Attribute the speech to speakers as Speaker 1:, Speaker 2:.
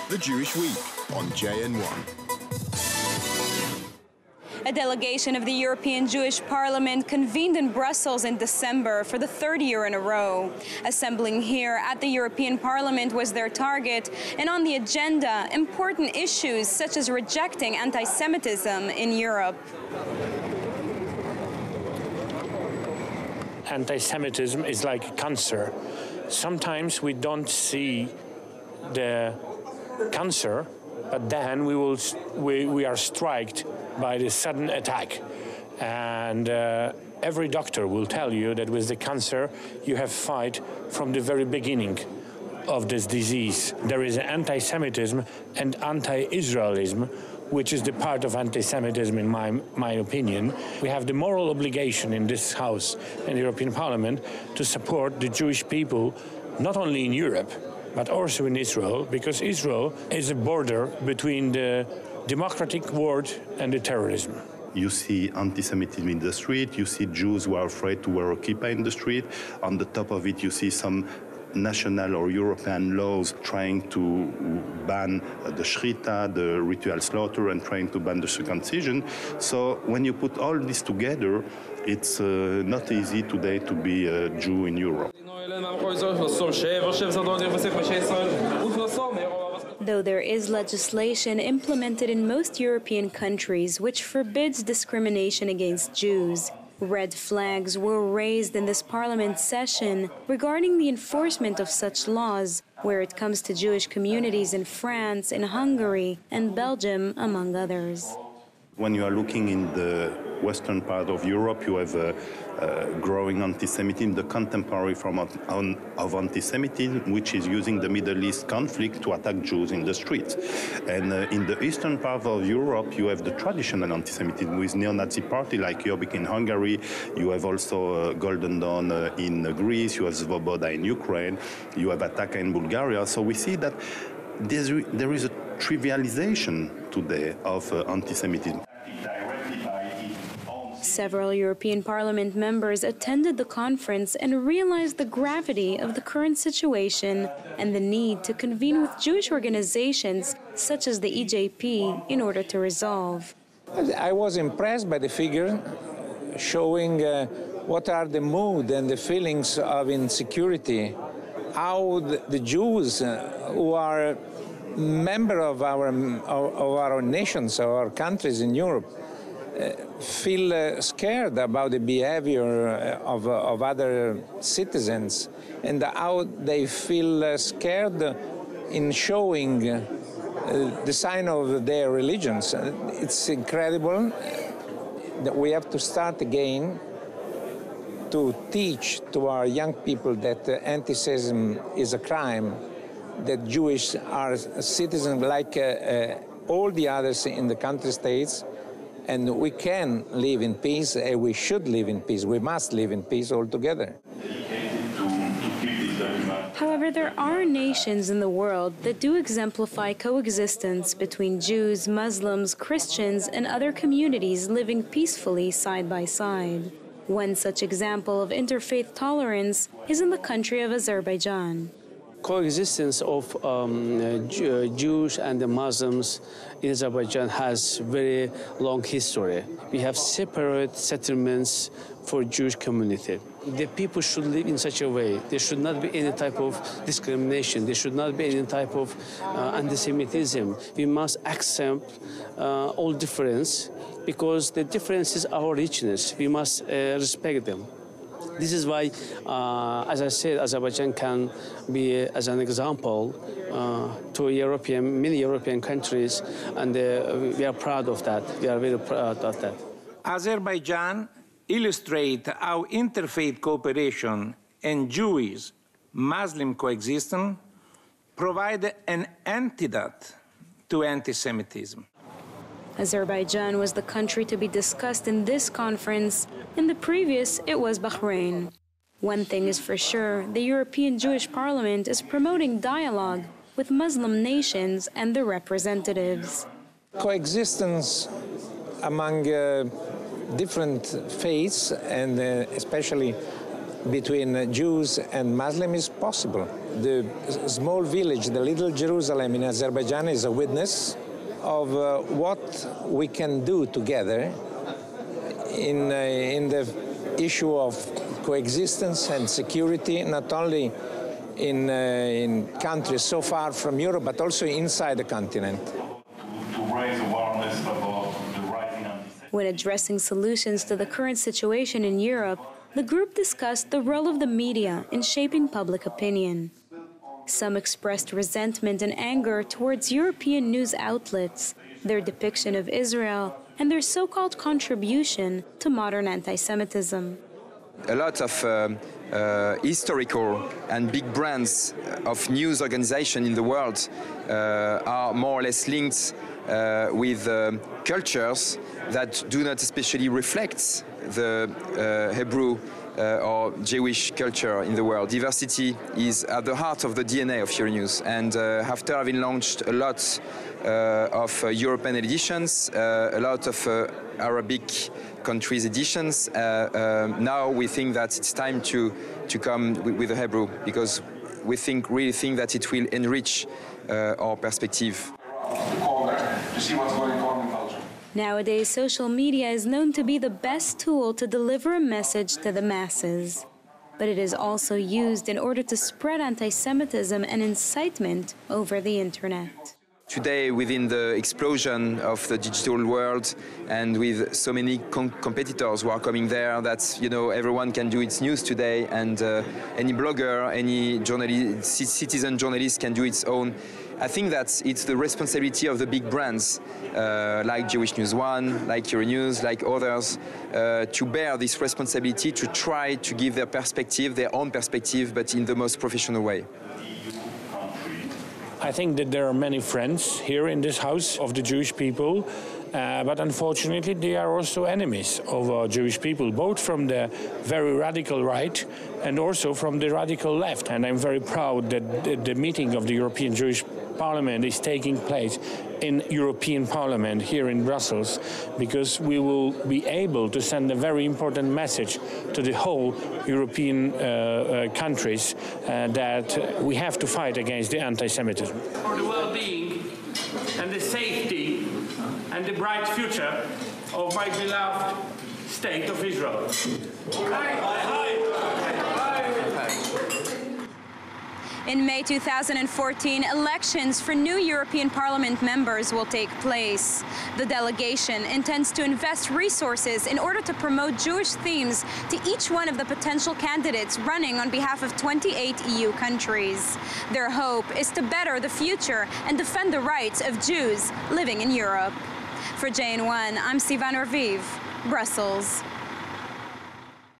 Speaker 1: The Jewish Week on JN1.
Speaker 2: A delegation of the European Jewish Parliament convened in Brussels in December for the third year in a row. Assembling here at the European Parliament was their target, and on the agenda, important issues such as rejecting anti-Semitism in Europe.
Speaker 3: Anti-Semitism is like a cancer. Sometimes we don't see the cancer, but then we are struck by the sudden attack. And every doctor will tell you that with the cancer, you have fight from the very beginning of this disease. There is anti-Semitism and anti-Israelism, which is the part of anti-Semitism in my opinion. We have the moral obligation in this House and the European Parliament to support the Jewish people, not only in Europe, but also in Israel, because Israel is a border between the democratic world and the terrorism.
Speaker 4: You see anti-Semitism in the street, you see Jews who are afraid to wear a kippah in the street. On the top of it, you see some national or European laws trying to ban the shrita, the ritual slaughter, and trying to ban the circumcision. So when you put all this together, it's not easy today to be a Jew in Europe.
Speaker 2: Though there is legislation implemented in most European countries which forbids discrimination against Jews, red flags were raised in this Parliament session regarding the enforcement of such laws where it comes to Jewish communities in France, in Hungary, and Belgium, among others.
Speaker 4: When you are looking in the western part of Europe, you have growing anti-Semitism, the contemporary form of anti-Semitism, which is using the Middle East conflict to attack Jews in the streets. And in the eastern part of Europe, you have the traditional anti-Semitism with neo-Nazi party like Jobbik in Hungary. You have also Golden Dawn in Greece. You have Svoboda in Ukraine. You have Ataka in Bulgaria. So we see that there is a trivialization today of anti-Semitism.
Speaker 2: Several European Parliament members attended the conference and realized the gravity of the current situation and the need to convene with Jewish organizations such as the EJP in order to resolve.
Speaker 5: I was impressed by the figure showing what are the mood and the feelings of insecurity, how the Jews who are member of our nations, our countries in Europe, feel scared about the behavior of other citizens and how they feel scared in showing the sign of their religions. It's incredible that we have to start again to teach to our young people that anti-Semitism is a crime, that Jewish are citizens like all the others in the country states, and we can live in peace, and we should live in peace. We must live in peace all together.
Speaker 2: However, there are nations in the world that do exemplify coexistence between Jews, Muslims, Christians, and other communities living peacefully side by side. One such example of interfaith tolerance is in the country of Azerbaijan.
Speaker 6: Coexistence of Jews and the Muslims in Azerbaijan has very long history. We have separate settlements for Jewish community. The people should live in such a way. There should not be any type of discrimination. There should not be any type of anti-Semitism. We must accept all difference because the difference is our richness. We must respect them. This is why, as I said, Azerbaijan can be as an example to many European countries, and we are proud of that. We are very proud of that.
Speaker 5: Azerbaijan illustrates how interfaith cooperation and Jewish-Muslim coexistence provide an antidote to anti-Semitism.
Speaker 2: Azerbaijan was the country to be discussed in this conference. In the previous, it was Bahrain. One thing is for sure, the European Jewish Parliament is promoting dialogue with Muslim nations and their representatives.
Speaker 5: Coexistence among different faiths, and especially between Jews and Muslims is possible. The small village, the little Jerusalem in Azerbaijan, is a witness of what we can do together in the issue of coexistence and security, not only in countries so far from Europe, but also inside the continent.
Speaker 2: When addressing solutions to the current situation in Europe, the group discussed the role of the media in shaping public opinion. Some expressed resentment and anger towards European news outlets, their depiction of Israel, and their so-called contribution to modern anti-Semitism.
Speaker 7: A lot of historical and big brands of news organizations in the world are more or less linked with cultures that do not especially reflect the Hebrew or Jewish culture in the world. Diversity is at the heart of the DNA of Euronews, and after having launched a lot of European editions, a lot of Arabic countries editions, now we think that it's time to come with the Hebrew, because we really think that it will enrich our perspective.
Speaker 8: To see what's going on in Belgium.
Speaker 2: Nowadays, social media is known to be the best tool to deliver a message to the masses. But it is also used in order to spread anti-Semitism and incitement over the internet.
Speaker 7: Today, within the explosion of the digital world and with so many competitors who are coming there, that everyone can do its news today, and any blogger, any citizen journalist can do its own. I think that it's the responsibility of the big brands like Jewish News One, like Euronews, like others, to bear this responsibility, to try to give their perspective, their own perspective, but in the most professional way.
Speaker 3: I think that there are many friends here in this house of the Jewish people, but unfortunately they are also enemies of Jewish people, both from the very radical right and also from the radical left. And I'm very proud that the meeting of the European Jewish Parliament is taking place in European Parliament here in Brussels, because we will be able to send a very important message to the whole European countries that we have to fight against the anti-Semitism.
Speaker 9: For the well-being and the safety and the bright future of my beloved state of Israel.
Speaker 2: In May 2014, elections for new European Parliament members will take place. The delegation intends to invest resources in order to promote Jewish themes to each one of the potential candidates running on behalf of 28 EU countries. Their hope is to better the future and defend the rights of Jews living in Europe. For JN1, I'm Sivan Raviv, Brussels.